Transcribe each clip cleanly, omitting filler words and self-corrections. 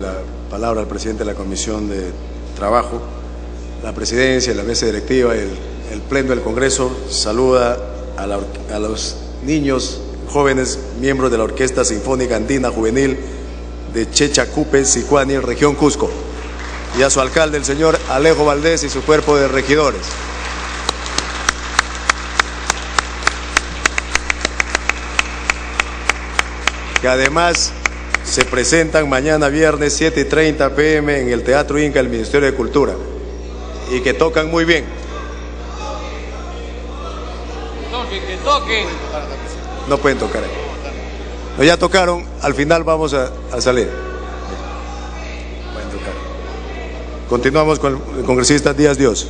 La palabra al presidente de la Comisión de Trabajo. La presidencia, la mesa directiva, el pleno del Congreso saluda a los niños, jóvenes miembros de la Orquesta Sinfónica Andina Juvenil de Chechacupe, Sicuani, región Cusco, y a su alcalde, el señor Alejo Valdés, y su cuerpo de regidores. Que además se presentan mañana viernes 7:30 p.m. en el Teatro Inca del Ministerio de Cultura, y que tocan muy bien. Que toquen. No pueden tocar ahí. No, ya tocaron, al final vamos a salir. Pueden tocar. Continuamos con el congresista Díaz Dios.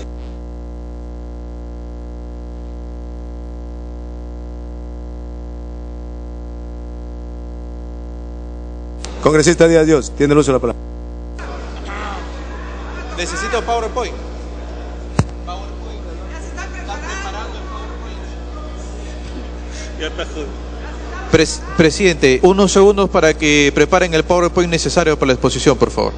Congresista Díaz Dios, tiene el uso de la palabra. Necesito PowerPoint. Presidente, unos segundos para que preparen el PowerPoint necesario para la exposición, por favor.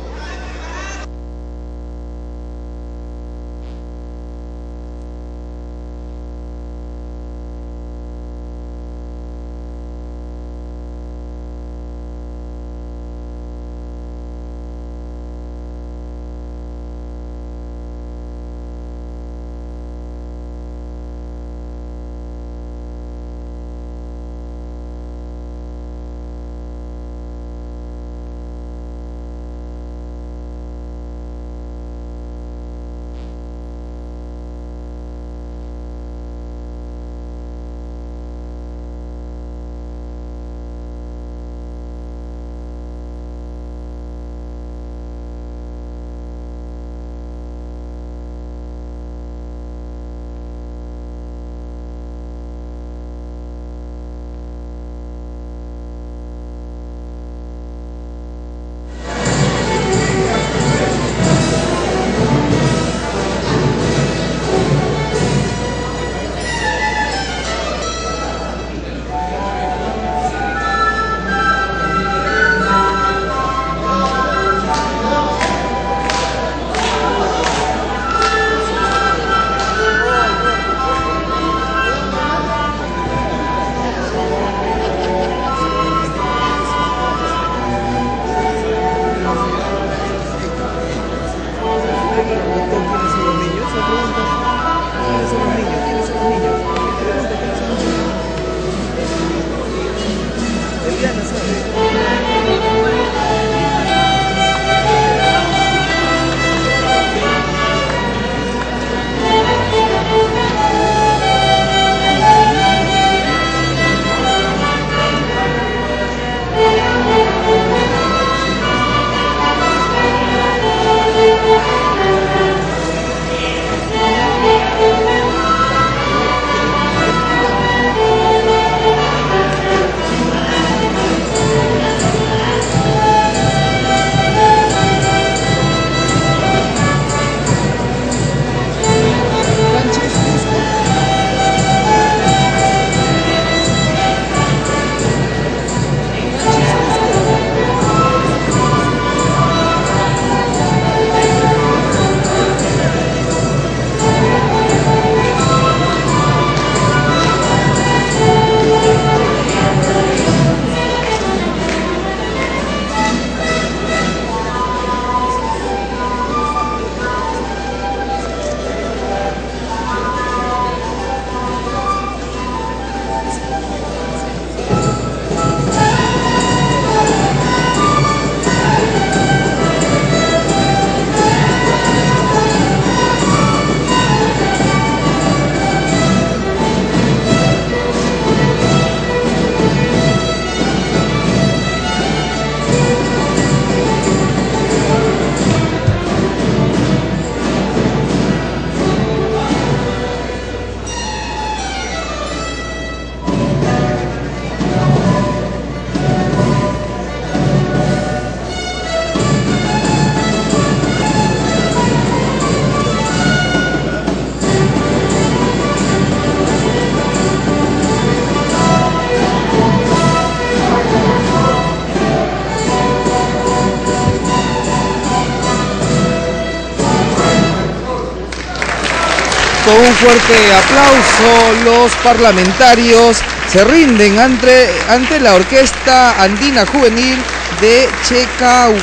Con un fuerte aplauso, los parlamentarios se rinden ante la Orquesta Andina Juvenil de Checacupe,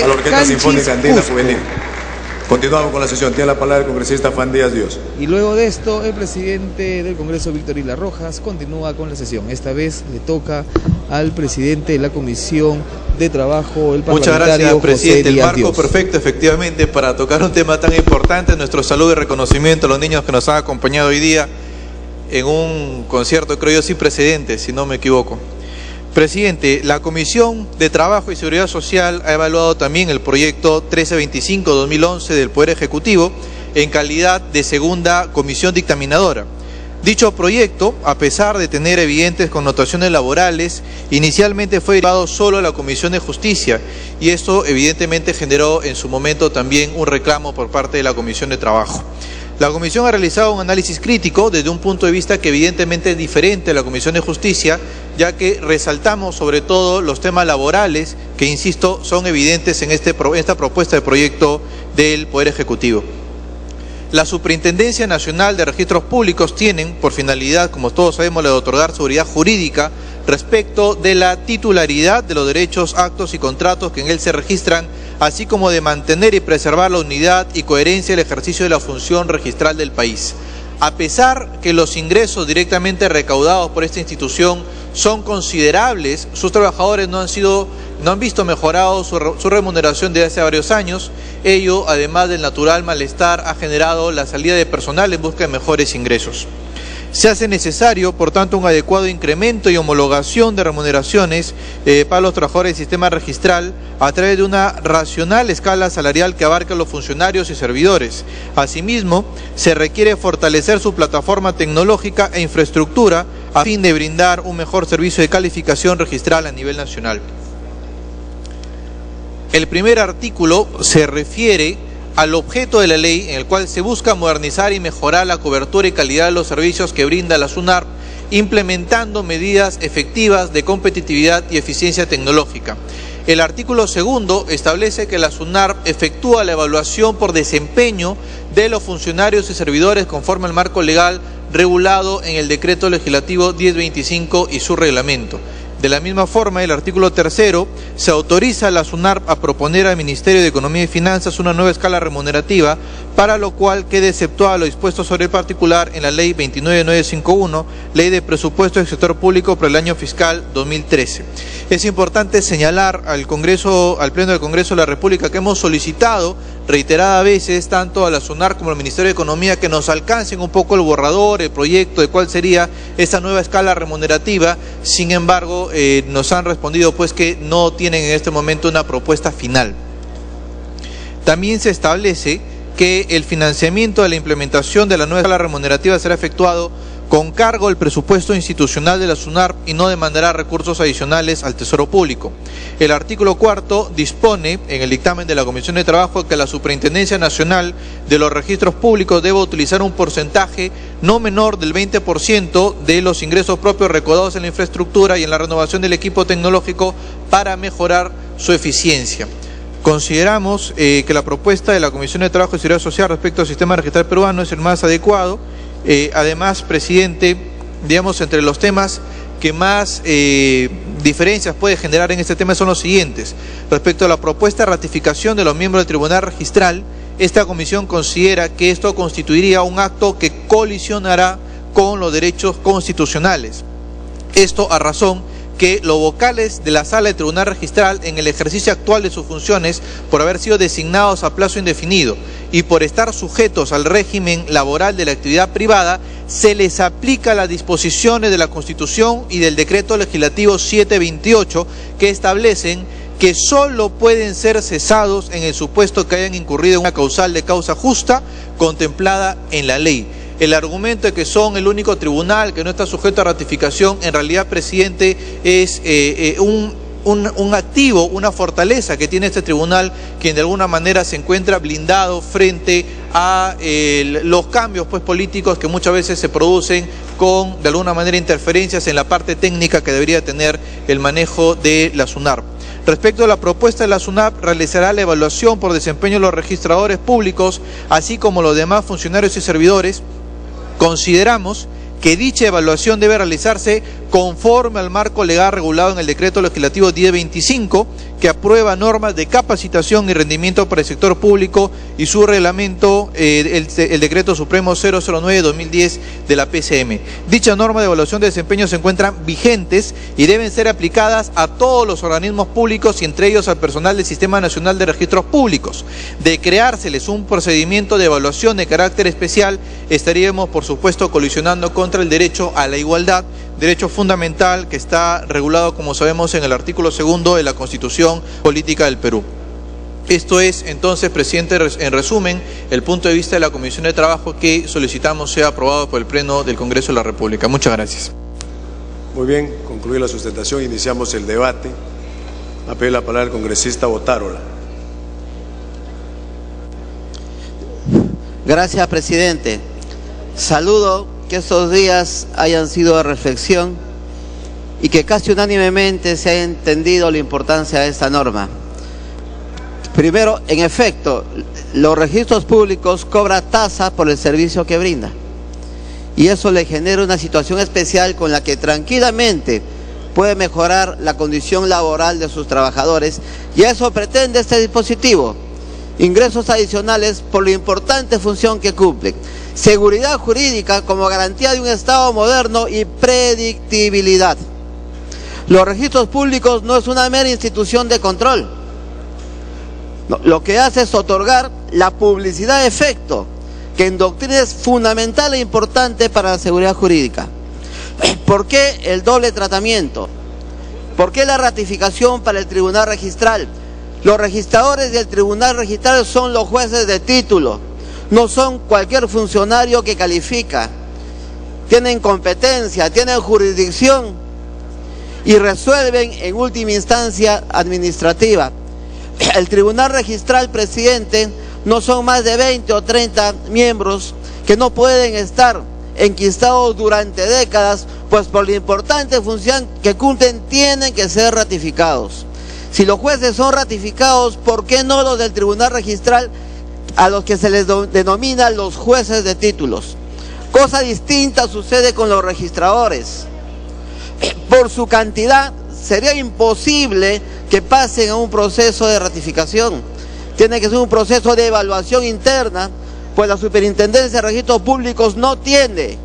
a la Orquesta Sinfónica Andina Juvenil. Continuamos con la sesión. Tiene la palabra el congresista Juan Díaz Dios. Y luego de esto, el presidente del Congreso, Víctor Isla Rojas, continúa con la sesión. Esta vez le toca al presidente de la Comisión de Trabajo, el parlamentario Muchas gracias, presidente. El marco perfecto, efectivamente, para tocar un tema tan importante, nuestro saludo y reconocimiento a los niños que nos han acompañado hoy día en un concierto, creo yo, sin precedentes, si no me equivoco. Presidente, la Comisión de Trabajo y Seguridad Social ha evaluado también el proyecto 1325-2011 del Poder Ejecutivo en calidad de segunda comisión dictaminadora. Dicho proyecto, a pesar de tener evidentes connotaciones laborales, inicialmente fue llevado solo a la Comisión de Justicia y esto evidentemente generó en su momento también un reclamo por parte de la Comisión de Trabajo. La Comisión ha realizado un análisis crítico desde un punto de vista que evidentemente es diferente a la Comisión de Justicia, ya que resaltamos sobre todo los temas laborales que, insisto, son evidentes en esta propuesta de proyecto del Poder Ejecutivo. La Superintendencia Nacional de Registros Públicos tienen por finalidad, como todos sabemos, la de otorgar seguridad jurídica respecto de la titularidad de los derechos, actos y contratos que en él se registran, así como de mantener y preservar la unidad y coherencia del ejercicio de la función registral del país. A pesar que los ingresos directamente recaudados por esta institución son considerables, sus trabajadores no han visto mejorado su remuneración desde hace varios años. Ello, además del natural malestar, ha generado la salida de personal en busca de mejores ingresos. Se hace necesario, por tanto, un adecuado incremento y homologación de remuneraciones para los trabajadores del sistema registral a través de una racional escala salarial que abarque a los funcionarios y servidores. Asimismo, se requiere fortalecer su plataforma tecnológica e infraestructura a fin de brindar un mejor servicio de calificación registral a nivel nacional. El primer artículo se refiere al objeto de la ley, en el cual se busca modernizar y mejorar la cobertura y calidad de los servicios que brinda la SUNARP, implementando medidas efectivas de competitividad y eficiencia tecnológica. El artículo segundo establece que la SUNARP efectúa la evaluación por desempeño de los funcionarios y servidores conforme al marco legal regulado en el Decreto Legislativo 1025 y su reglamento. De la misma forma, el artículo tercero se autoriza a la SUNARP a proponer al Ministerio de Economía y Finanzas una nueva escala remunerativa, para lo cual quede exceptuado lo dispuesto sobre el particular en la Ley 29951, Ley de Presupuesto del Sector Público para el año fiscal 2013. Es importante señalar al Pleno del Congreso de la República que hemos solicitado reiteradas veces, tanto a la SUNARP como al Ministerio de Economía, que nos alcancen un poco el borrador, el proyecto de cuál sería esa nueva escala remunerativa. Sin embargo, nos han respondido pues que no tienen en este momento una propuesta final. También se establece que el financiamiento de la implementación de la nueva escala remunerativa será efectuado con cargo al presupuesto institucional de la SUNARP y no demandará recursos adicionales al Tesoro Público. El artículo cuarto dispone, en el dictamen de la Comisión de Trabajo, que la Superintendencia Nacional de los Registros Públicos debe utilizar un porcentaje no menor del 20% de los ingresos propios recaudados en la infraestructura y en la renovación del equipo tecnológico para mejorar su eficiencia. Consideramos que la propuesta de la Comisión de Trabajo y Seguridad Social respecto al sistema registral peruano es el más adecuado. Además, presidente, digamos, entre los temas que más diferencias puede generar en este tema son los siguientes. Respecto a la propuesta de ratificación de los miembros del Tribunal Registral, esta comisión considera que esto constituiría un acto que colisionará con los derechos constitucionales. Esto a razón que los vocales de la Sala de Tribunal Registral, en el ejercicio actual de sus funciones, por haber sido designados a plazo indefinido y por estar sujetos al régimen laboral de la actividad privada, se les aplica las disposiciones de la Constitución y del Decreto Legislativo 728, que establecen que solo pueden ser cesados en el supuesto que hayan incurrido en una causal de causa justa contemplada en la ley. El argumento de que son el único tribunal que no está sujeto a ratificación, en realidad, presidente, es un activo, una fortaleza que tiene este tribunal, que de alguna manera se encuentra blindado frente a los cambios pues políticos que muchas veces se producen con, de alguna manera, interferencias en la parte técnica que debería tener el manejo de la SUNARP. Respecto a la propuesta de la SUNAP, realizará la evaluación por desempeño de los registradores públicos, así como los demás funcionarios y servidores. Consideramos que dicha evaluación debe realizarse conforme al marco legal regulado en el Decreto Legislativo 1025, que aprueba normas de capacitación y rendimiento para el sector público, y su reglamento, el Decreto Supremo 009-2010 de la PCM. Dicha norma de evaluación de desempeño se encuentran vigentes y deben ser aplicadas a todos los organismos públicos y entre ellos al personal del Sistema Nacional de Registros Públicos. De creárseles un procedimiento de evaluación de carácter especial, estaríamos, por supuesto, colisionando contra el derecho a la igualdad, derecho fundamental que está regulado, como sabemos, en el artículo 2 de la Constitución Política del Perú. Esto es, entonces, presidente, en resumen, el punto de vista de la Comisión de Trabajo que solicitamos sea aprobado por el Pleno del Congreso de la República. Muchas gracias. Muy bien, concluye la sustentación, iniciamos el debate. Va a pedir la palabra el congresista Otárola. Gracias, presidente. Saludo que estos días hayan sido de reflexión y que casi unánimemente se haya entendido la importancia de esta norma. Primero, en efecto, los registros públicos cobran tasa por el servicio que brinda, y eso le genera una situación especial con la que tranquilamente puede mejorar la condición laboral de sus trabajadores, y eso pretende este dispositivo. Ingresos adicionales por la importante función que cumplen. Seguridad jurídica como garantía de un Estado moderno y predictibilidad. Los registros públicos no es una mera institución de control. No, lo que hace es otorgar la publicidad de efecto, que en doctrina es fundamental e importante para la seguridad jurídica. ¿Por qué el doble tratamiento? ¿Por qué la ratificación para el Tribunal Registral? Los registradores del Tribunal Registral son los jueces de título, no son cualquier funcionario que califica. Tienen competencia, tienen jurisdicción y resuelven en última instancia administrativa. El Tribunal Registral, presidente, no son más de 20 o 30 miembros que no pueden estar enquistados durante décadas, pues por la importante función que cumplen tienen que ser ratificados. Si los jueces son ratificados, ¿por qué no los del Tribunal Registral, a los que se les denomina los jueces de títulos? Cosa distinta sucede con los registradores. Por su cantidad, sería imposible que pasen a un proceso de ratificación. Tiene que ser un proceso de evaluación interna, pues la Superintendencia de Registros Públicos no tiene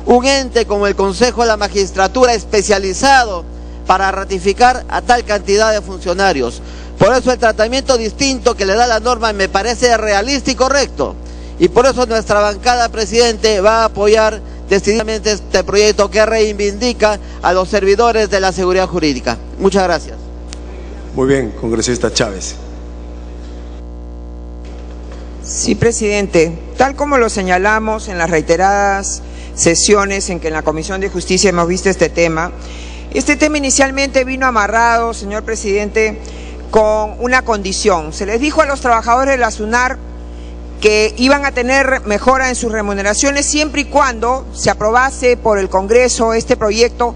un ente como el Consejo de la Magistratura especializado para ratificar a tal cantidad de funcionarios. Por eso el tratamiento distinto que le da la norma me parece realista y correcto. Y por eso nuestra bancada, presidente, va a apoyar decididamente este proyecto que reivindica a los servidores de la seguridad jurídica. Muchas gracias. Muy bien, congresista Chávez. Sí, presidente. Tal como lo señalamos en las reiteradas sesiones en que en la Comisión de Justicia hemos visto este tema inicialmente vino amarrado, señor presidente, con una condición. Se les dijo a los trabajadores de la SUNAR que iban a tener mejora en sus remuneraciones siempre y cuando se aprobase por el Congreso este proyecto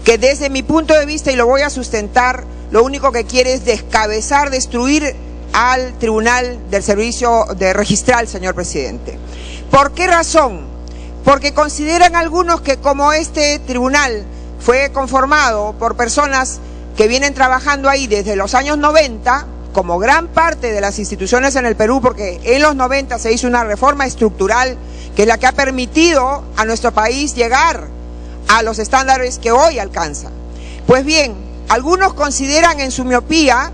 que, desde mi punto de vista, y lo voy a sustentar, lo único que quiere es descabezar, destruir al Tribunal del Servicio de Registral, señor presidente. ¿Por qué razón? Porque consideran algunos que, como este tribunal fue conformado por personas que vienen trabajando ahí desde los años 90, como gran parte de las instituciones en el Perú, porque en los 90 se hizo una reforma estructural que es la que ha permitido a nuestro país llegar a los estándares que hoy alcanza. Pues bien, algunos consideran en su miopía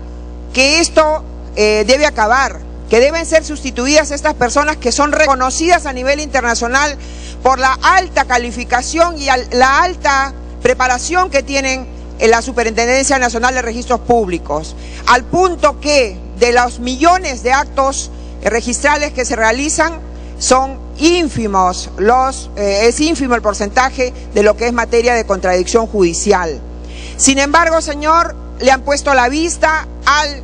que esto debe acabar, que deben ser sustituidas estas personas que son reconocidas a nivel internacional por la alta calificación y la alta preparación que tienen en la Superintendencia Nacional de Registros Públicos, al punto que de los millones de actos registrales que se realizan, son ínfimos es ínfimo el porcentaje de lo que es materia de contradicción judicial. Sin embargo, señor, le han puesto la vista al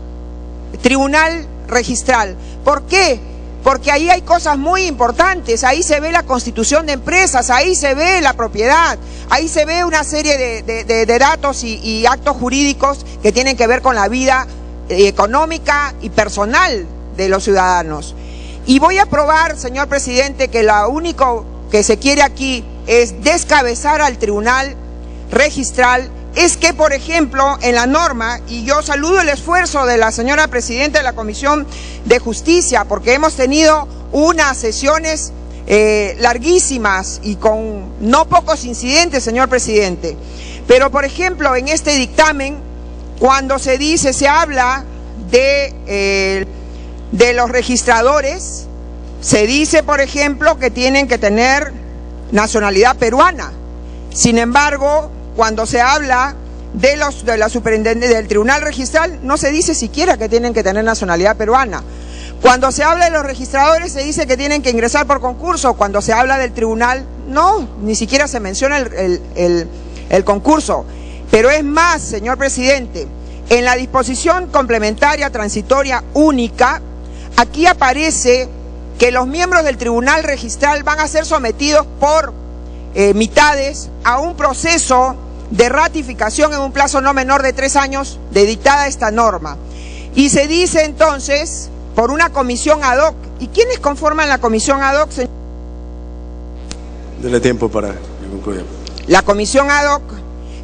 Tribunal Registral. ¿Por qué? porque ahí hay cosas muy importantes, ahí se ve la constitución de empresas, ahí se ve la propiedad, ahí se ve una serie de datos y actos jurídicos que tienen que ver con la vida económica y personal de los ciudadanos. Y voy a probar, señor presidente, que lo único que se quiere aquí es descabezar al tribunal registral. Es que, por ejemplo, en la norma, y yo saludo el esfuerzo de la señora presidenta de la Comisión de Justicia, porque hemos tenido unas sesiones larguísimas y con no pocos incidentes, señor presidente. Pero, por ejemplo, en este dictamen, cuando se dice, se habla de los registradores, se dice, por ejemplo, que tienen que tener nacionalidad peruana. Sin embargo, cuando se habla de la superintendencia del Tribunal Registral, no se dice siquiera que tienen que tener nacionalidad peruana. Cuando se habla de los registradores, se dice que tienen que ingresar por concurso. Cuando se habla del tribunal, no, ni siquiera se menciona el concurso. Pero es más, señor presidente, en la disposición complementaria transitoria única, aquí aparece que los miembros del Tribunal Registral van a ser sometidos por mitades a un proceso de ratificación en un plazo no menor de 3 años de dictada esta norma. Y se dice entonces por una comisión ad hoc. ¿Y quiénes conforman la comisión ad hoc, señor? Dele tiempo para que concluya. La comisión ad hoc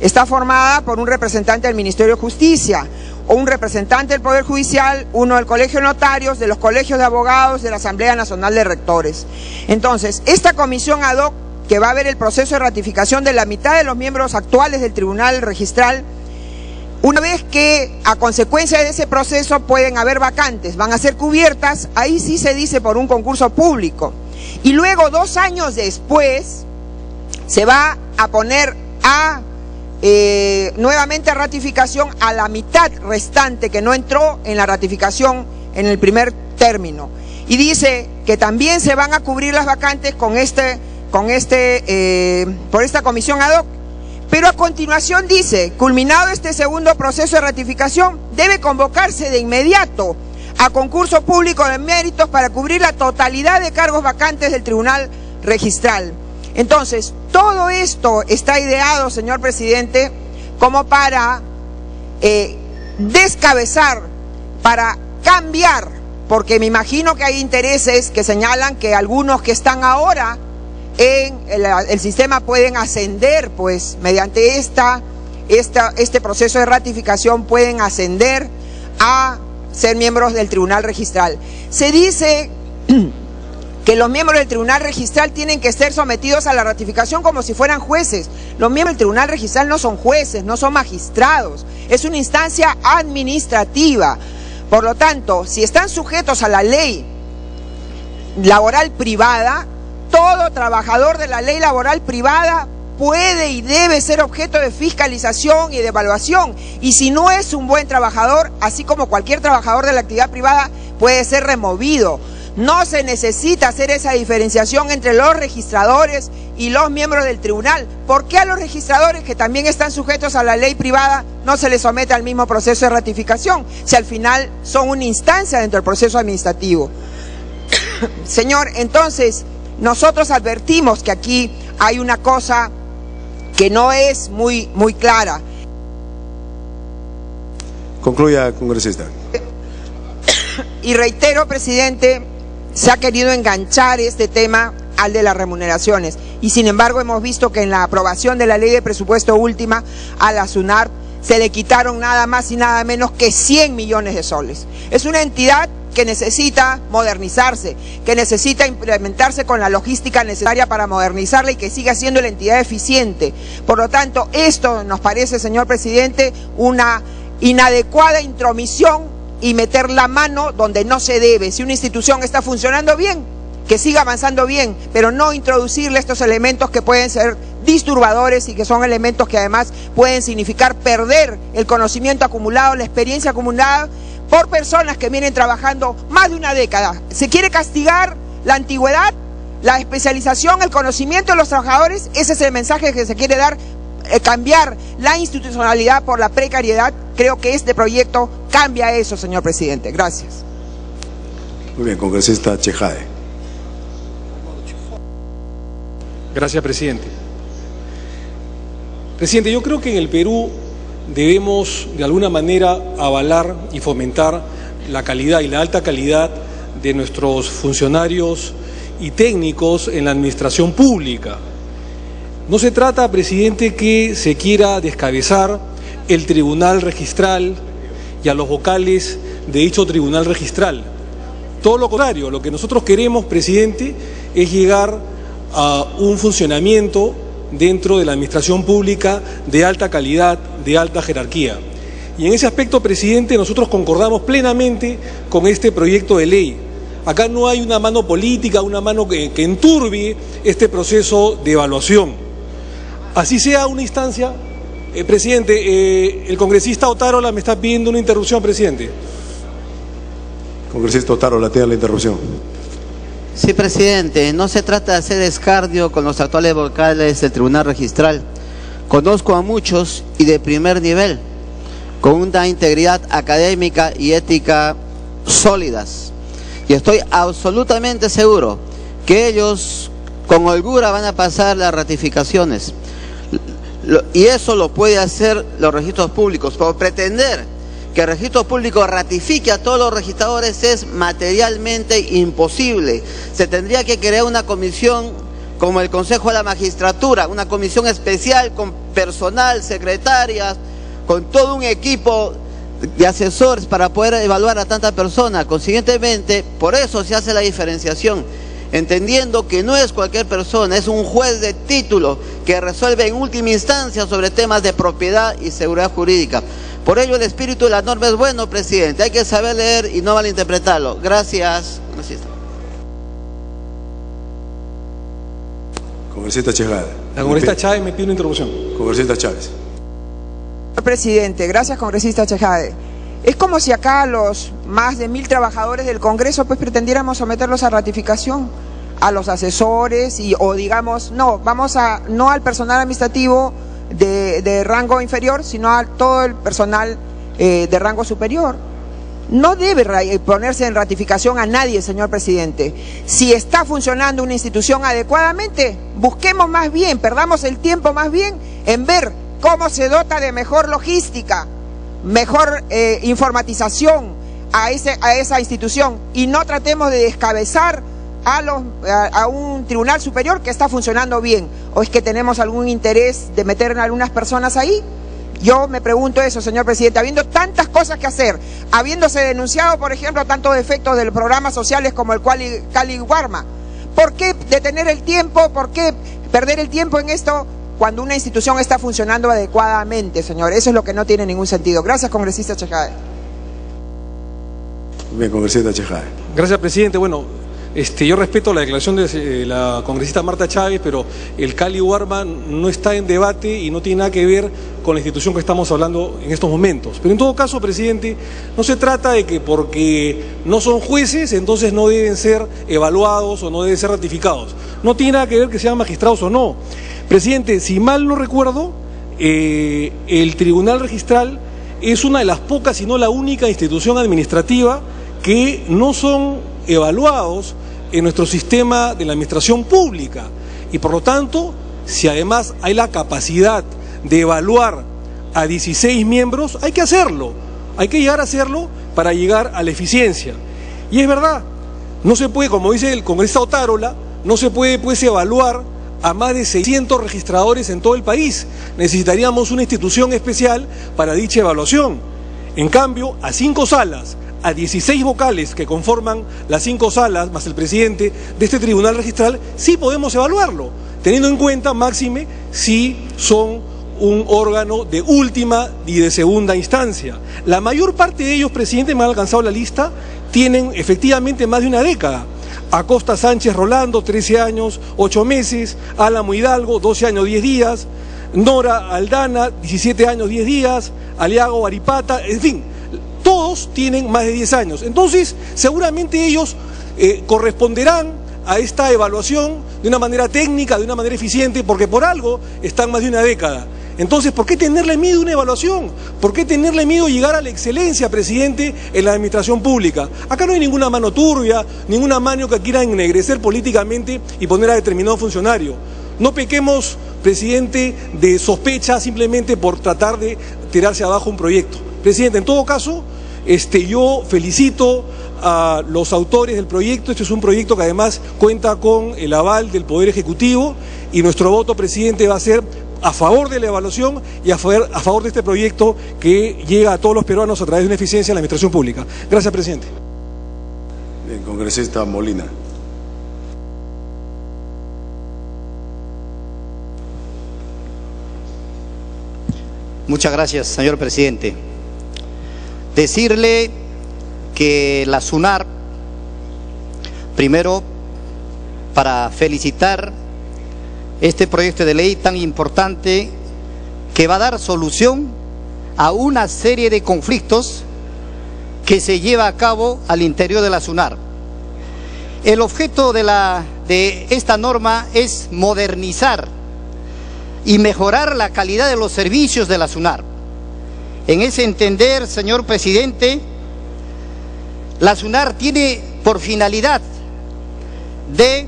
está formada por un representante del Ministerio de Justicia, o un representante del Poder Judicial, uno del Colegio de Notarios, de los colegios de abogados, de la Asamblea Nacional de Rectores. Entonces, esta comisión ad hoc, que va a ver el proceso de ratificación de la mitad de los miembros actuales del Tribunal Registral, una vez que a consecuencia de ese proceso pueden haber vacantes, van a ser cubiertas, ahí sí se dice por un concurso público. Y luego 2 años después se va a poner nuevamente a ratificación a la mitad restante que no entró en la ratificación en el primer término. Y dice que también se van a cubrir las vacantes por esta comisión ad hoc. Pero a continuación dice, culminado este segundo proceso de ratificación, debe convocarse de inmediato a concurso público de méritos para cubrir la totalidad de cargos vacantes del Tribunal Registral. Entonces, todo esto está ideado, señor presidente, como para descabezar, para cambiar, porque me imagino que hay intereses que señalan que algunos que están ahora en el sistema pueden ascender, pues mediante este proceso de ratificación pueden ascender a ser miembros del Tribunal Registral. Se dice que los miembros del Tribunal Registral tienen que ser sometidos a la ratificación como si fueran jueces. Los miembros del Tribunal Registral no son jueces, no son magistrados, es una instancia administrativa. Por lo tanto, si están sujetos a la ley laboral privada, todo trabajador de la ley laboral privada puede y debe ser objeto de fiscalización y de evaluación. Y si no es un buen trabajador, así como cualquier trabajador de la actividad privada, puede ser removido. No se necesita hacer esa diferenciación entre los registradores y los miembros del tribunal. ¿Por qué a los registradores, que también están sujetos a la ley privada, no se les somete al mismo proceso de ratificación, si al final son una instancia dentro del proceso administrativo? Señor, entonces, nosotros advertimos que aquí hay una cosa que no es muy clara. Concluya, congresista. Y reitero, presidente, se ha querido enganchar este tema al de las remuneraciones. Y sin embargo hemos visto que en la aprobación de la ley de presupuesto última a la SUNARP se le quitaron nada más y nada menos que 100 millones de soles. Es una entidad que necesita modernizarse, que necesita implementarse con la logística necesaria para modernizarla y que siga siendo la entidad eficiente. Por lo tanto, esto nos parece, señor presidente, una inadecuada intromisión y meter la mano donde no se debe. Si una institución está funcionando bien, que siga avanzando bien, pero no introducirle estos elementos que pueden ser disturbadores y que son elementos que además pueden significar perder el conocimiento acumulado, la experiencia acumulada por personas que vienen trabajando más de una década. Se quiere castigar la antigüedad, la especialización, el conocimiento de los trabajadores. Ese es el mensaje que se quiere dar, cambiar la institucionalidad por la precariedad. Creo que este proyecto cambia eso, señor presidente. Gracias. Muy bien, congresista Chejade. Gracias, presidente. Presidente, yo creo que en el Perú debemos de alguna manera avalar y fomentar la calidad y la alta calidad de nuestros funcionarios y técnicos en la administración pública. No se trata, presidente, que se quiera descabezar el tribunal registral y a los vocales de dicho tribunal registral. Todo lo contrario, lo que nosotros queremos, presidente, es llegar a un funcionamiento dentro de la administración pública de alta calidad, de alta jerarquía. Y en ese aspecto, presidente, nosotros concordamos plenamente con este proyecto de ley. Acá no hay una mano política, una mano que enturbie este proceso de evaluación. Así sea una instancia, presidente, el congresista Otárola me está pidiendo una interrupción, presidente. Congresista Otárola, tiene la interrupción. Sí, presidente, no se trata de hacer escarnio con los actuales vocales del Tribunal Registral. Conozco a muchos y de primer nivel, con una integridad académica y ética sólidas. Y estoy absolutamente seguro que ellos con holgura van a pasar las ratificaciones. Y eso lo puede hacer los registros públicos. Pero pretender que el registro público ratifique a todos los registradores es materialmente imposible. Se tendría que crear una comisión como el Consejo de la Magistratura, una comisión especial con personal, secretarias, con todo un equipo de asesores para poder evaluar a tanta persona. Consiguientemente, por eso se hace la diferenciación, entendiendo que no es cualquier persona, es un juez de título que resuelve en última instancia sobre temas de propiedad y seguridad jurídica. Por ello el espíritu de la norma es bueno, presidente, hay que saber leer y no malinterpretarlo. Gracias. Congresista Chejade. La congresista Chávez me pide una interrupción. Congresista Chávez. Presidente, gracias, congresista Chejade. Es como si acá los más de 1000 trabajadores del Congreso pues pretendiéramos someterlos a ratificación, a los asesores o digamos, no al personal administrativo de rango inferior, sino a todo el personal de rango superior. No debe ponerse en ratificación a nadie, señor presidente. Si está funcionando una institución adecuadamente, busquemos más bien, perdamos el tiempo más bien en ver cómo se dota de mejor logística, mejor informatización a esa institución, y no tratemos de descabezar a un tribunal superior que está funcionando bien. ¿O es que tenemos algún interés de meter a algunas personas ahí? Yo me pregunto eso, señor presidente, habiendo tantas cosas que hacer, habiéndose denunciado, por ejemplo, tantos defectos de los programas sociales como el Cali Guarma. ¿Por qué detener el tiempo? ¿Por qué perder el tiempo en esto cuando una institución está funcionando adecuadamente, señor? Eso es lo que no tiene ningún sentido. Gracias, congresista Chejade. Bien, congresista Chejade. Gracias, presidente. Bueno, yo respeto la declaración de la congresista Marta Chávez, pero el Cali Guarma no está en debate y no tiene nada que ver con la institución que estamos hablando en estos momentos. Pero en todo caso, presidente, no se trata de que porque no son jueces, entonces no deben ser evaluados o no deben ser ratificados. No tiene nada que ver que sean magistrados o no. Presidente, si mal no recuerdo, el Tribunal Registral es una de las pocas, si no la única institución administrativa que no son evaluados en nuestro sistema de la administración pública. Y por lo tanto, si además hay la capacidad de evaluar a 16 miembros, hay que hacerlo. Hay que llegar a hacerlo para llegar a la eficiencia. Y es verdad, no se puede, como dice el congresista Otárola, no se puede pues evaluar a más de 600 registradores en todo el país. Necesitaríamos una institución especial para dicha evaluación. En cambio, a 5 salas, a 16 vocales que conforman las 5 salas, más el presidente de este tribunal registral, sí podemos evaluarlo, teniendo en cuenta, máxime, si son un órgano de última y de segunda instancia. La mayor parte de ellos, presidente, me han alcanzado la lista, tienen efectivamente más de una década. Acosta Sánchez Rolando, 13 años, 8 meses, Álamo Hidalgo, 12 años, 10 días, Nora Aldana, 17 años, 10 días, Aliago Baripata, en fin, todos tienen más de 10 años. Entonces, seguramente ellos corresponderán a esta evaluación de una manera técnica, de una manera eficiente, porque por algo están más de una década. Entonces, ¿por qué tenerle miedo a una evaluación? ¿Por qué tenerle miedo a llegar a la excelencia, presidente, en la administración pública? Acá no hay ninguna mano turbia, ninguna mano que quiera ennegrecer políticamente y poner a determinado funcionario. No pequemos, presidente, de sospecha simplemente por tratar de tirarse abajo un proyecto. Presidente, en todo caso, yo felicito a los autores del proyecto. Este es un proyecto que además cuenta con el aval del Poder Ejecutivo y nuestro voto, presidente, va a ser a favor de la evaluación y a favor de este proyecto que llega a todos los peruanos a través de una eficiencia en la administración pública. Gracias, presidente. Bien, congresista Molina. Muchas gracias, señor presidente. Decirle que la SUNAR, primero, para felicitar este proyecto de ley tan importante que va a dar solución a una serie de conflictos que se lleva a cabo al interior de la SUNAR. El objeto de esta norma es modernizar y mejorar la calidad de los servicios de la SUNAR. En ese entender, señor presidente, la SUNAR tiene por finalidad de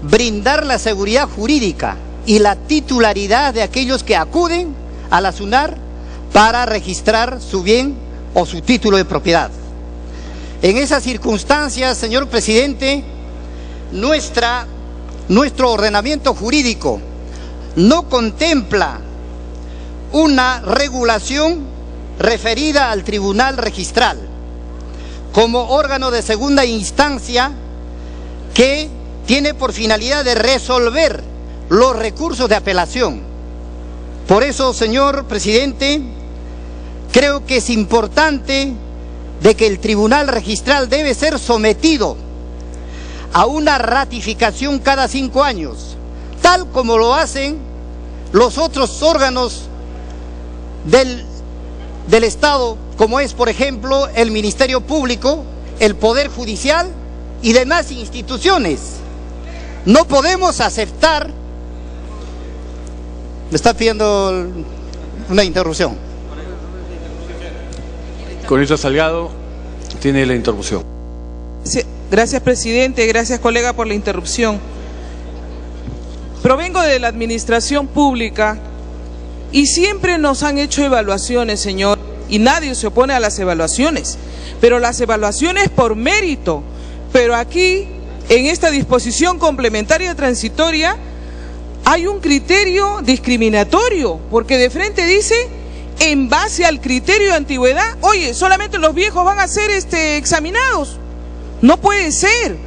brindar la seguridad jurídica y la titularidad de aquellos que acuden a la SUNAR para registrar su bien o su título de propiedad. En esas circunstancias, señor presidente, nuestro ordenamiento jurídico no contempla una regulación referida al Tribunal Registral como órgano de segunda instancia que tiene por finalidad de resolver los recursos de apelación. Por eso, señor presidente, creo que es importante de que el Tribunal Registral debe ser sometido a una ratificación cada 5 años, tal como lo hacen los otros órganos del Estado, como es, por ejemplo, el Ministerio Público, el Poder Judicial y demás instituciones. No podemos aceptar... Me está pidiendo una interrupción. Congresista Salgado, tiene la interrupción. Gracias, presidente. Gracias, colega, por la interrupción. Provengo de la administración pública y siempre nos han hecho evaluaciones, señor, y nadie se opone a las evaluaciones, pero las evaluaciones por mérito. Pero aquí, en esta disposición complementaria transitoria, hay un criterio discriminatorio, porque de frente dice, en base al criterio de antigüedad, oye, solamente los viejos van a ser examinados. No puede ser,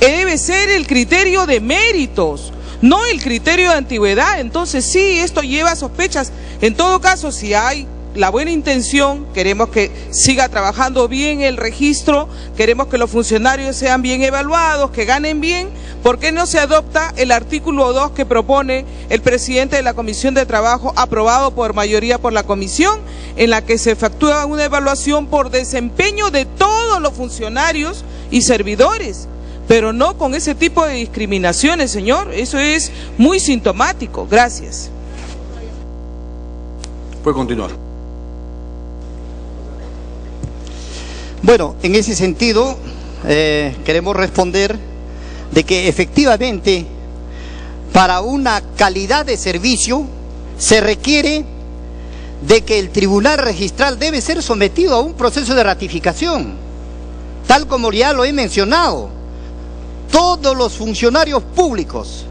debe ser el criterio de méritos, no el criterio de antigüedad. Entonces sí, esto lleva sospechas. En todo caso, si hay la buena intención, queremos que siga trabajando bien el registro, queremos que los funcionarios sean bien evaluados, que ganen bien. ¿Por qué no se adopta el artículo 2 que propone el presidente de la Comisión de Trabajo, aprobado por mayoría por la Comisión, en la que se efectúa una evaluación por desempeño de todos los funcionarios y servidores, pero no con ese tipo de discriminaciones, señor? Eso es muy sintomático. Gracias. Puede continuar. Bueno, en ese sentido, queremos responder de que efectivamente para una calidad de servicio se requiere de que el Tribunal Registral debe ser sometido a un proceso de ratificación, tal como ya lo he mencionado. Todos los funcionarios públicos,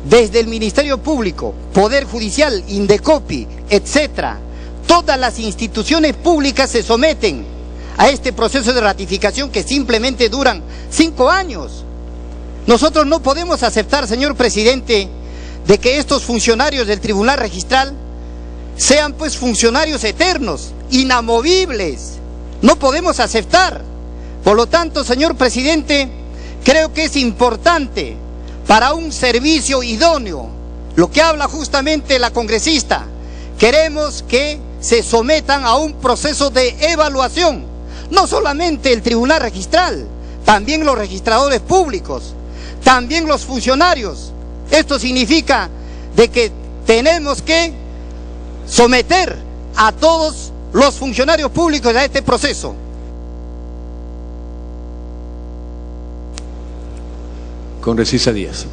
desde el Ministerio Público, Poder Judicial, Indecopi, etcétera, todas las instituciones públicas se someten a este proceso de ratificación que simplemente duran 5 años. Nosotros no podemos aceptar, señor presidente, de que estos funcionarios del Tribunal Registral sean pues funcionarios eternos, inamovibles. No podemos aceptar. Por lo tanto, señor presidente, creo que es importante para un servicio idóneo, lo que habla justamente la congresista, queremos que se sometan a un proceso de evaluación, no solamente el Tribunal Registral, también los registradores públicos, también los funcionarios. Esto significa de que tenemos que someter a todos los funcionarios públicos a este proceso. Congresista Díaz.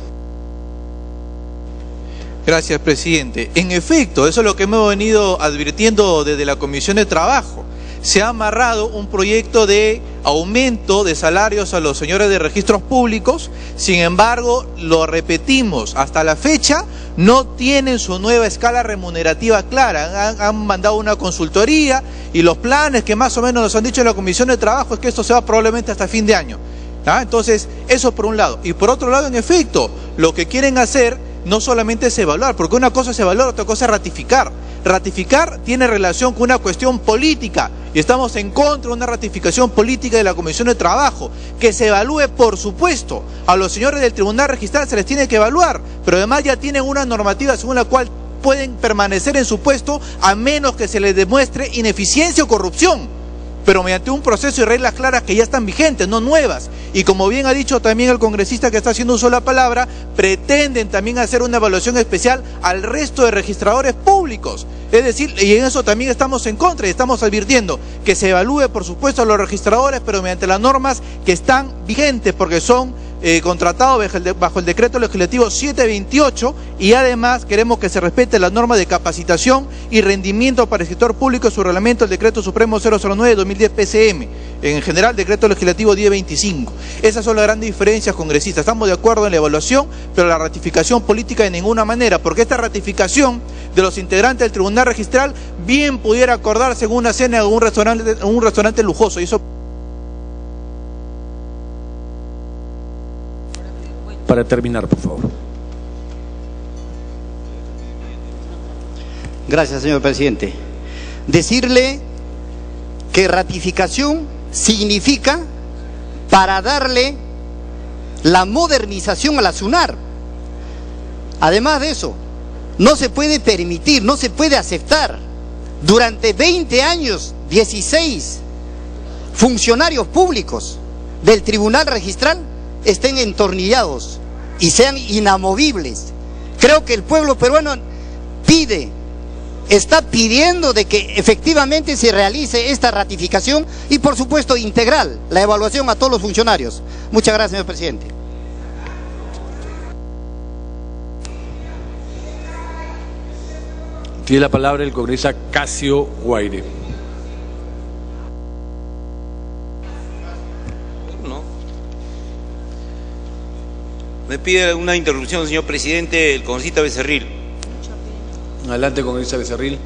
Gracias, presidente. En efecto, eso es lo que hemos venido advirtiendo desde la Comisión de Trabajo. Se ha amarrado un proyecto de aumento de salarios a los señores de registros públicos, sin embargo, lo repetimos, hasta la fecha no tienen su nueva escala remunerativa clara. Han mandado una consultoría y los planes que más o menos nos han dicho en la Comisión de Trabajo es que esto se va probablemente hasta fin de año. Entonces, eso por un lado. Y por otro lado, en efecto, lo que quieren hacer no solamente es evaluar, porque una cosa es evaluar, otra cosa es ratificar. Ratificar tiene relación con una cuestión política y estamos en contra de una ratificación política de la Comisión de Trabajo. Que se evalúe, por supuesto, a los señores del Tribunal Registral se les tiene que evaluar, pero además ya tienen una normativa según la cual pueden permanecer en su puesto a menos que se les demuestre ineficiencia o corrupción, pero mediante un proceso y reglas claras que ya están vigentes, no nuevas. Y como bien ha dicho también el congresista que está haciendo uso de la palabra, pretenden también hacer una evaluación especial al resto de registradores públicos. Es decir, y en eso también estamos en contra y estamos advirtiendo que se evalúe, por supuesto, a los registradores, pero mediante las normas que están vigentes, porque son contratados bajo el decreto legislativo 728, y además queremos que se respete las normas de capacitación y rendimiento para el sector público, su reglamento, el decreto supremo 009-2010 PCM, en general decreto legislativo 1025. Esas son las grandes diferencias, congresistas. Estamos de acuerdo en la evaluación, pero la ratificación política de ninguna manera, porque esta ratificación de los integrantes del Tribunal Registral bien pudiera acordarse en una cena en un restaurante lujoso, y eso... Para terminar, por favor. Gracias, señor presidente. Decirle que ratificación significa para darle la modernización a la SUNAR. Además de eso, no se puede permitir, no se puede aceptar durante 20 años, 16 funcionarios públicos del Tribunal Registral estén entornillados y sean inamovibles. Creo que el pueblo peruano está pidiendo de que efectivamente se realice esta ratificación y, por supuesto, integral, la evaluación a todos los funcionarios. Muchas gracias, señor presidente. Tiene la palabra el congresista Casio Guaire. Me pide una interrupción, señor presidente, el congresista Becerril. Adelante, congresista Becerril.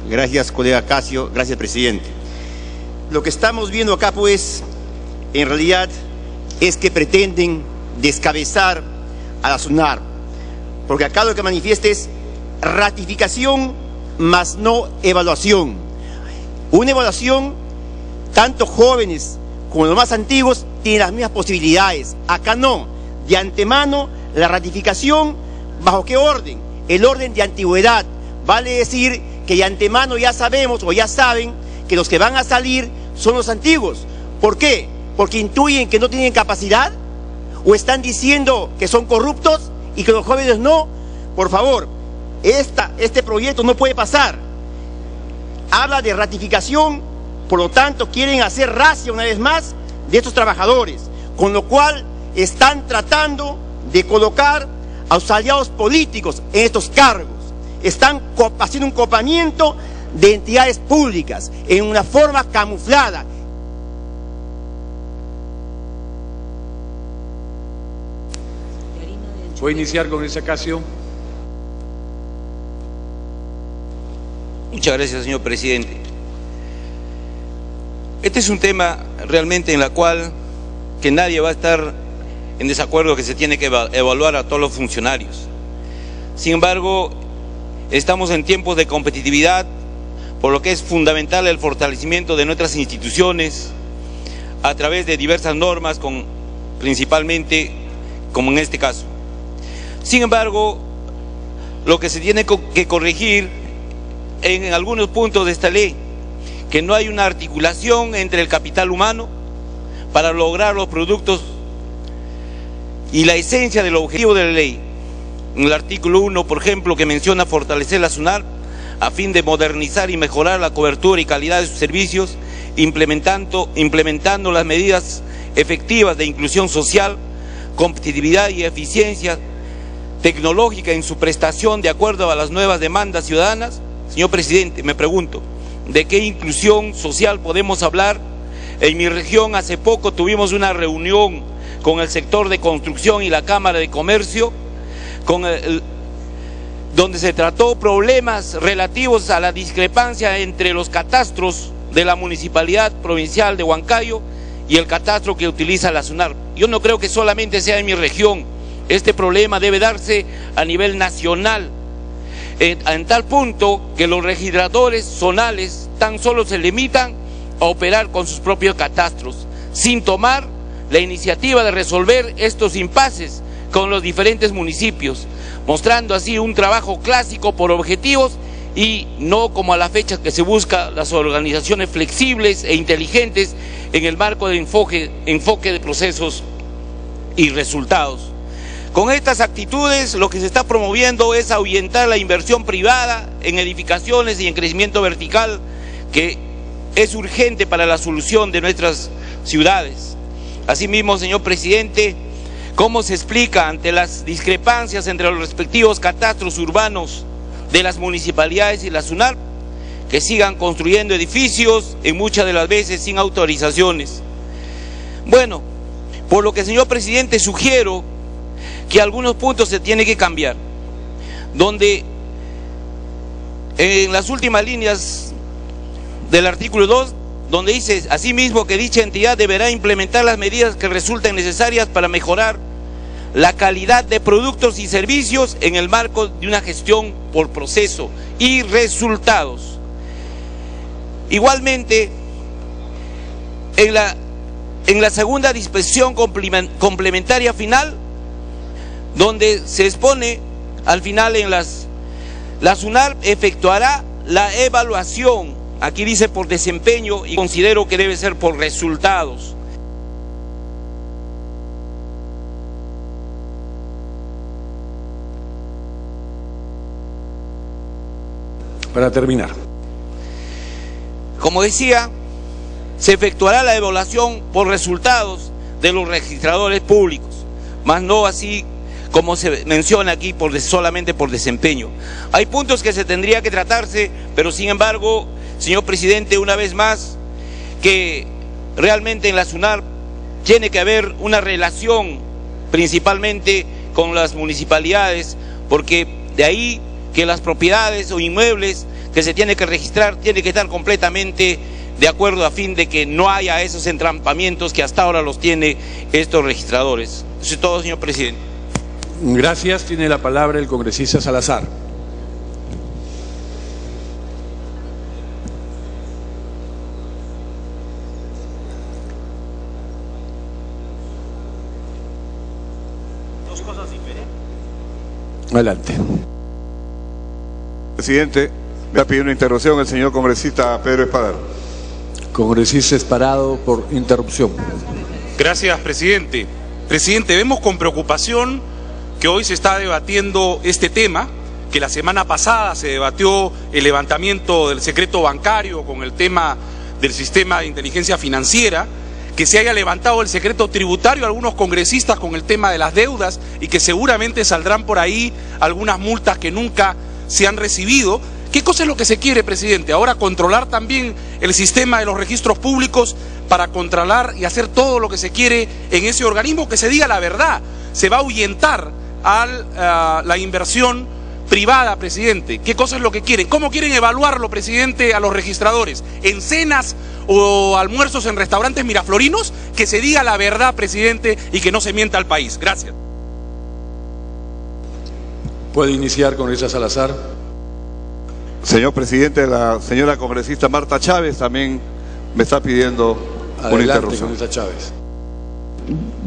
Gracias, colega Casio. Gracias, presidente. Lo que estamos viendo acá, pues, en realidad es que pretenden descabezar a la SUNAR, porque acá lo que manifiesta es ratificación más no evaluación. Una evaluación, tanto jóvenes como los más antiguos tienen las mismas posibilidades. Acá no. De antemano, la ratificación, ¿bajo qué orden? El orden de antigüedad. Vale decir que de antemano ya sabemos o ya saben que los que van a salir son los antiguos. ¿Por qué? ¿Porque intuyen que no tienen capacidad? ¿O están diciendo que son corruptos y que los jóvenes no? Por favor, este proyecto no puede pasar. Habla de ratificación, por lo tanto quieren hacer racia una vez más de estos trabajadores, con lo cual están tratando de colocar a sus aliados políticos en estos cargos. Están haciendo un copamiento de entidades públicas en una forma camuflada. Voy a iniciar con ese Casio. Muchas gracias, señor presidente. Este es un tema realmente en la cual que nadie va a estar en desacuerdo que se tiene que evaluar a todos los funcionarios. Sin embargo, estamos en tiempos de competitividad, por lo que es fundamental el fortalecimiento de nuestras instituciones a través de diversas normas, principalmente como en este caso. Sin embargo, lo que se tiene que corregir en algunos puntos de esta ley, que no hay una articulación entre el capital humano para lograr los productos y la esencia del objetivo de la ley. en el artículo 1, por ejemplo, que menciona fortalecer la SUNAR a fin de modernizar y mejorar la cobertura y calidad de sus servicios, implementando las medidas efectivas de inclusión social, competitividad y eficiencia tecnológica en su prestación de acuerdo a las nuevas demandas ciudadanas. Señor presidente, me pregunto, ¿de qué inclusión social podemos hablar? En mi región hace poco tuvimos una reunión con el sector de construcción y la Cámara de Comercio, donde se trató problemas relativos a la discrepancia entre los catastros de la Municipalidad Provincial de Huancayo y el catastro que utiliza la SUNAR. Yo no creo que solamente sea en mi región, este problema debe darse a nivel nacional, en tal punto que los registradores zonales tan solo se limitan a operar con sus propios catastros, sin tomar la iniciativa de resolver estos impases con los diferentes municipios, mostrando así un trabajo clásico por objetivos y no como a la fecha que se busca las organizaciones flexibles e inteligentes en el marco de enfoque de procesos y resultados. Con estas actitudes lo que se está promoviendo es ahuyentar la inversión privada en edificaciones y en crecimiento vertical, que es urgente para la solución de nuestras ciudades. Asimismo, señor presidente, ¿cómo se explica ante las discrepancias entre los respectivos catastros urbanos de las municipalidades y la SUNAR que sigan construyendo edificios, en muchas de las veces sin autorizaciones? Bueno, por lo que, señor presidente, sugiero que algunos puntos se tienen que cambiar, donde en las últimas líneas del artículo 2, donde dice asimismo que dicha entidad deberá implementar las medidas que resulten necesarias para mejorar la calidad de productos y servicios en el marco de una gestión por proceso y resultados. Igualmente, en la segunda disposición complementaria final, donde se expone al final la SUNAR efectuará la evaluación, aquí dice por desempeño, y considero que debe ser por resultados. Para terminar. Como decía, se efectuará la evaluación por resultados de los registradores públicos, más no así como se menciona aquí solamente por desempeño. Hay puntos que se tendría que tratarse, pero sin embargo, señor presidente, una vez más, que realmente en la SUNAR tiene que haber una relación principalmente con las municipalidades, porque de ahí que las propiedades o inmuebles que se tienen que registrar tienen que estar completamente de acuerdo a fin de que no haya esos entrampamientos que hasta ahora los tiene estos registradores. Eso es todo, señor presidente. Gracias. Tiene la palabra el congresista Salazar. Dos cosas diferentes. Adelante. Presidente, me ha pedido una interrupción el señor congresista Pedro Espadaro. Congresista Espadaro, por interrupción. Gracias, presidente. Presidente, vemos con preocupación que hoy se está debatiendo este tema, que la semana pasada se debatió el levantamiento del secreto bancario con el tema del sistema de inteligencia financiera, que se haya levantado el secreto tributario a algunos congresistas con el tema de las deudas y que seguramente saldrán por ahí algunas multas que nunca se han recibido. ¿Qué cosa es lo que se quiere, presidente? Ahora controlar también el sistema de los registros públicos para controlar y hacer todo lo que se quiere en ese organismo, que se diga la verdad. Se va a ahuyentar a la inversión privada, presidente. ¿Qué cosa es lo que quieren? ¿Cómo quieren evaluarlo, presidente, a los registradores? ¿En cenas o almuerzos en restaurantes miraflorinos? Que se diga la verdad, presidente, y que no se mienta al país. Gracias. Puede iniciar, congresista Salazar. Señor presidente, la señora congresista Marta Chávez también me está pidiendo una interrupción. Congresista Chávez.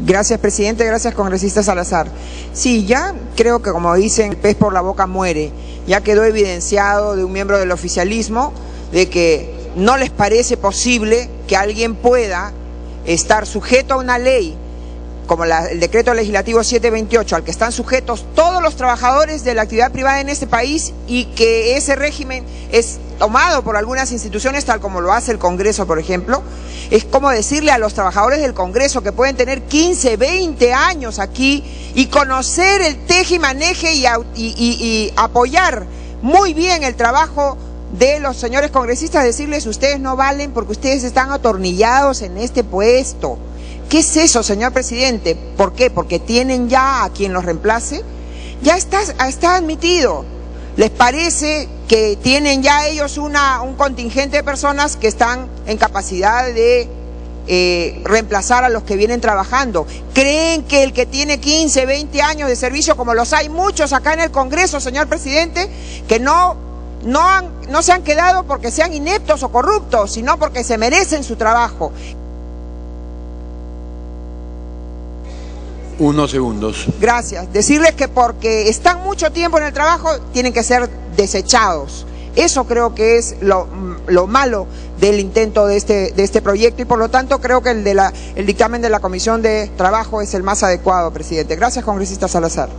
Gracias, presidente. Gracias, congresista Salazar. Sí, ya creo que, como dicen, el pez por la boca muere. Ya quedó evidenciado de un miembro del oficialismo de que no les parece posible que alguien pueda estar sujeto a una ley como el decreto legislativo 728, al que están sujetos todos los trabajadores de la actividad privada en este país, y que ese régimen es tomado por algunas instituciones, tal como lo hace el Congreso, por ejemplo. Es como decirle a los trabajadores del Congreso, que pueden tener 15, 20 años aquí y conocer el teje y maneje y apoyar muy bien el trabajo de los señores congresistas, decirles: ustedes no valen porque ustedes están atornillados en este puesto. ¿Qué es eso, señor presidente? ¿Por qué? Porque tienen ya a quien los reemplace. Ya está admitido. ¿Les parece que tienen ya ellos un contingente de personas que están en capacidad de reemplazar a los que vienen trabajando? ¿Creen que el que tiene 15, 20 años de servicio, como los hay muchos acá en el Congreso, señor presidente, que no se han quedado porque sean ineptos o corruptos, sino porque se merecen su trabajo? Unos segundos. Gracias. Decirles que porque están mucho tiempo en el trabajo, tienen que ser desechados. Eso creo que es lo malo del intento de este proyecto, y por lo tanto creo que el dictamen de la Comisión de Trabajo es el más adecuado, presidente. Gracias, congresista Salazar.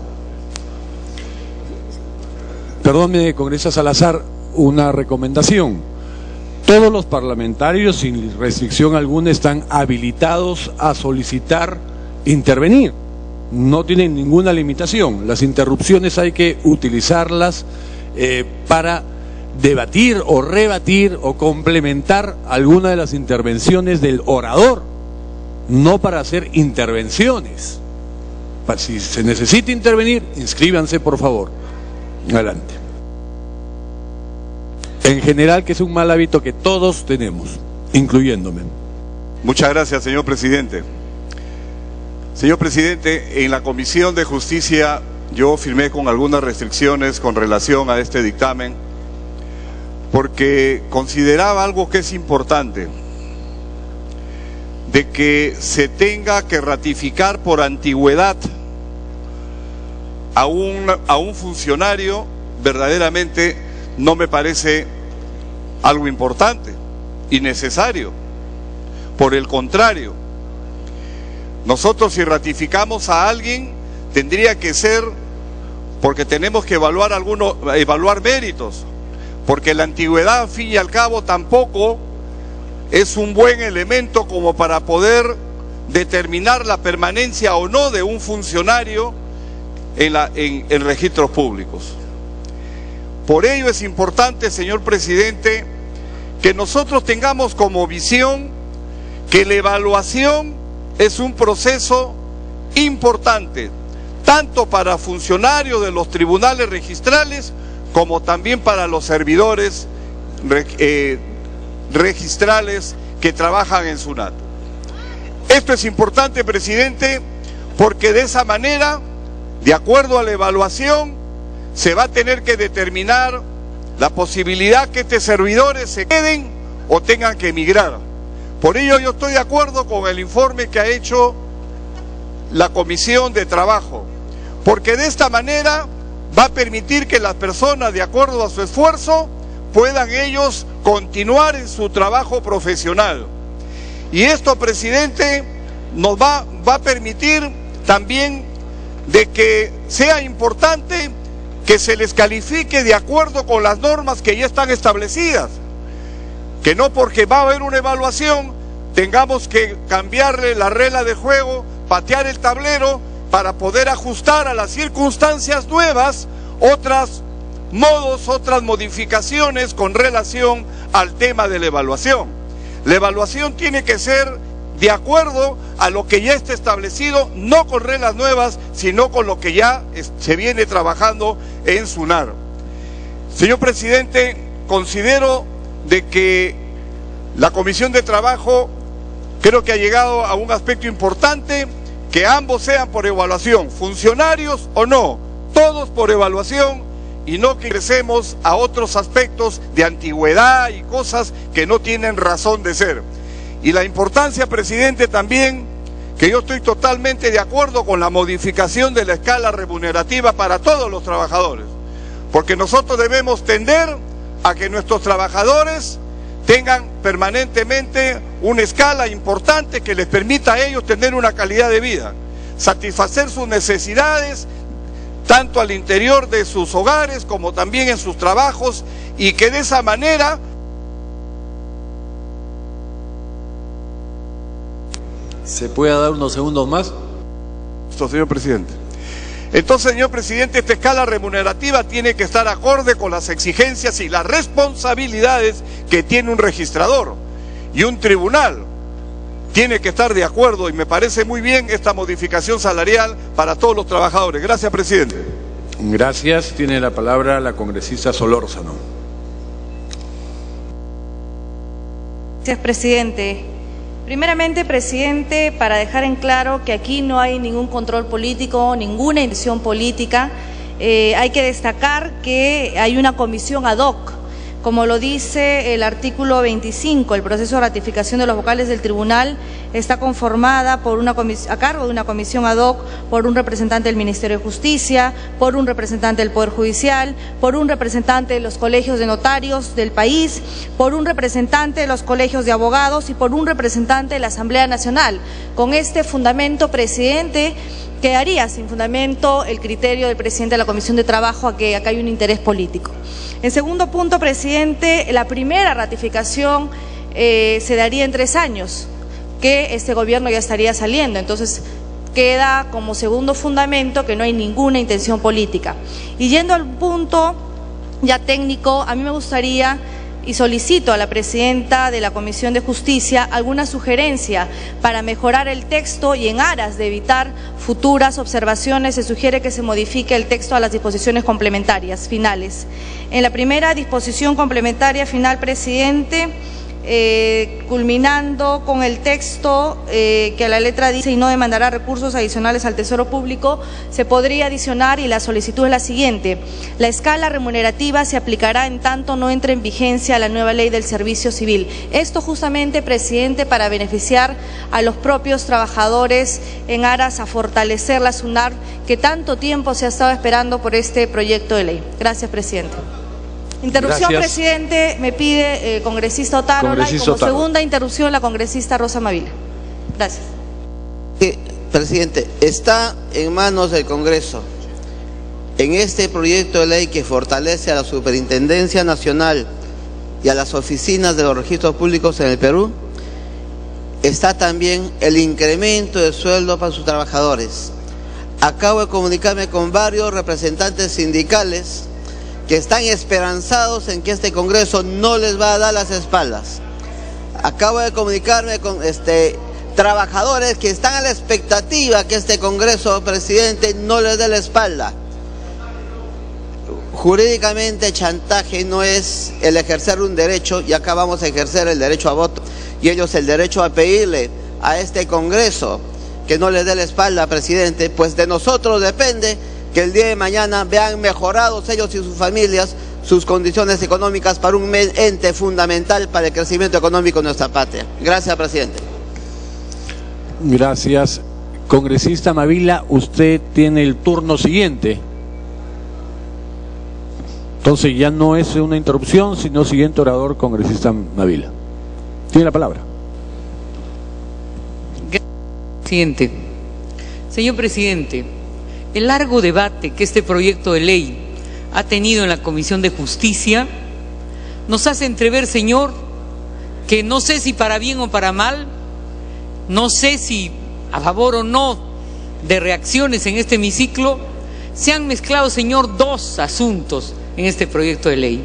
Perdónme, congresista Salazar, una recomendación. Todos los parlamentarios, sin restricción alguna, están habilitados a solicitar intervenir. No tienen ninguna limitación. Las interrupciones hay que utilizarlas para debatir o rebatir o complementar alguna de las intervenciones del orador, no para hacer intervenciones. Si se necesita intervenir, inscríbanse, por favor. Adelante. En general, que es un mal hábito que todos tenemos, incluyéndome. Muchas gracias, señor presidente. Señor presidente, en la Comisión de Justicia yo firmé con algunas restricciones con relación a este dictamen, porque consideraba algo que es importante, de que se tenga que ratificar por antigüedad a un funcionario. Verdaderamente no me parece algo importante y necesario. Por el contrario, nosotros, si ratificamos a alguien, tendría que ser porque tenemos que evaluar méritos, porque la antigüedad, al fin y al cabo, tampoco es un buen elemento como para poder determinar la permanencia o no de un funcionario en registros públicos. Por ello es importante, señor presidente, que nosotros tengamos como visión que la evaluación es un proceso importante, tanto para funcionarios de los tribunales registrales como también para los servidores registrales que trabajan en SUNAT. Esto es importante, presidente, porque de esa manera, de acuerdo a la evaluación, se va a tener que determinar la posibilidad que estos servidores se queden o tengan que emigrar. Por ello yo estoy de acuerdo con el informe que ha hecho la Comisión de Trabajo, porque de esta manera va a permitir que las personas, de acuerdo a su esfuerzo, puedan ellos continuar en su trabajo profesional. Y esto, presidente, nos va a permitir también de que sea importante que se les califique de acuerdo con las normas que ya están establecidas. Que no porque va a haber una evaluación tengamos que cambiarle la regla de juego, patear el tablero para poder ajustar a las circunstancias nuevas otros modos, otras modificaciones con relación al tema de la evaluación. La evaluación tiene que ser de acuerdo a lo que ya está establecido, no con reglas nuevas, sino con lo que ya se viene trabajando en SUNAR. Señor presidente, considero de que la Comisión de Trabajo creo que ha llegado a un aspecto importante, que ambos sean por evaluación, funcionarios o no, todos por evaluación, y no que ingresemos a otros aspectos de antigüedad y cosas que no tienen razón de ser. Y la importancia, presidente, también, que yo estoy totalmente de acuerdo con la modificación de la escala remunerativa para todos los trabajadores, porque nosotros debemos tender a que nuestros trabajadores tengan permanentemente una escala importante que les permita a ellos tener una calidad de vida. satisfacer sus necesidades, tanto al interior de sus hogares como también en sus trabajos, y que de esa manera ¿Se puede dar unos segundos más? Señor presidente. Entonces, señor presidente, esta escala remunerativa tiene que estar acorde con las exigencias y las responsabilidades que tiene un registrador, y un tribunal tiene que estar de acuerdo, y me parece muy bien esta modificación salarial para todos los trabajadores. Gracias, presidente. Gracias. Tiene la palabra la congresista Solórzano. Gracias, presidente. Primeramente, presidente, para dejar en claro que aquí no hay ningún control político, ninguna intención política, hay que destacar que hay una comisión ad hoc. Como lo dice el artículo 25, el proceso de ratificación de los vocales del tribunal está conformada a cargo de una comisión ad hoc por un representante del Ministerio de Justicia, por un representante del Poder Judicial, por un representante de los colegios de notarios del país, por un representante de los colegios de abogados y por un representante de la Asamblea Nacional. Con este fundamento, presidente, quedaría sin fundamento el criterio del presidente de la Comisión de Trabajo a que acá hay un interés político. En segundo punto, presidente, la primera ratificación se daría en 3 años, que este gobierno ya estaría saliendo. Entonces, queda como segundo fundamento que no hay ninguna intención política. Y yendo al punto ya técnico, a mí me gustaría y solicito a la presidenta de la Comisión de Justicia alguna sugerencia para mejorar el texto, y en aras de evitar futuras observaciones se sugiere que se modifique el texto a las disposiciones complementarias finales. En la primera disposición complementaria final, presidente, culminando con el texto que a la letra dice: y no demandará recursos adicionales al Tesoro Público, se podría adicionar, y la solicitud es la siguiente: la escala remunerativa se aplicará en tanto no entre en vigencia la nueva ley del servicio civil. Esto justamente, presidente, para beneficiar a los propios trabajadores en aras a fortalecer la SUNARP, que tanto tiempo se ha estado esperando por este proyecto de ley. Gracias, presidente. Interrupción, gracias. Presidente, me pide congresista Otárola, y como segunda interrupción la congresista Rosa Mavila. Gracias. Presidente, está en manos del Congreso, en este proyecto de ley que fortalece a la Superintendencia Nacional y a las oficinas de los registros públicos en el Perú, está también el incremento de sueldo para sus trabajadores. Acabo de comunicarme con varios representantes sindicales que están esperanzados en que este Congreso no les va a dar las espaldas. Acabo de comunicarme con trabajadores que están a la expectativa que este Congreso, presidente, no les dé la espalda. Jurídicamente, chantaje no es el ejercer un derecho, y acá vamos a ejercer el derecho a voto, y ellos el derecho a pedirle a este Congreso que no les dé la espalda, presidente, pues de nosotros depende que el día de mañana vean mejorados ellos y sus familias sus condiciones económicas para un ente fundamental para el crecimiento económico de nuestra patria. Gracias, presidente. Gracias. Congresista Mavila, usted tiene el turno siguiente. Entonces ya no es una interrupción, sino siguiente orador, congresista Mavila. Tiene la palabra. Presidente. Señor presidente, el largo debate que este proyecto de ley ha tenido en la Comisión de Justicia nos hace entrever, señor, que no sé si para bien o para mal, no sé si a favor o no de reacciones en este hemiciclo, se han mezclado, señor, 2 asuntos en este proyecto de ley.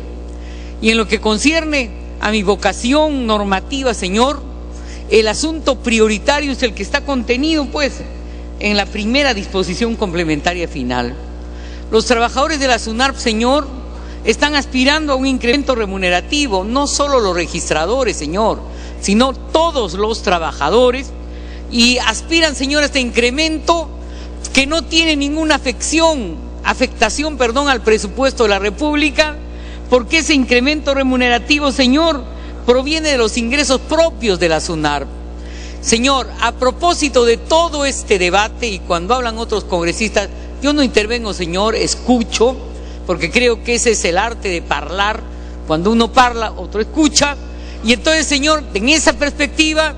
Y en lo que concierne a mi vocación normativa, señor, el asunto prioritario es el que está contenido, pues, en la primera disposición complementaria final. Los trabajadores de la SUNARP, señor, están aspirando a un incremento remunerativo, no solo los registradores, señor, sino todos los trabajadores, y aspiran, señor, a este incremento que no tiene ninguna afectación al presupuesto de la República, porque ese incremento remunerativo, señor, proviene de los ingresos propios de la SUNARP. Señor, a propósito de todo este debate, y cuando hablan otros congresistas, yo no intervengo, señor, escucho, porque creo que ese es el arte de hablar. Cuando uno habla, otro escucha. Y entonces, señor, en esa perspectiva,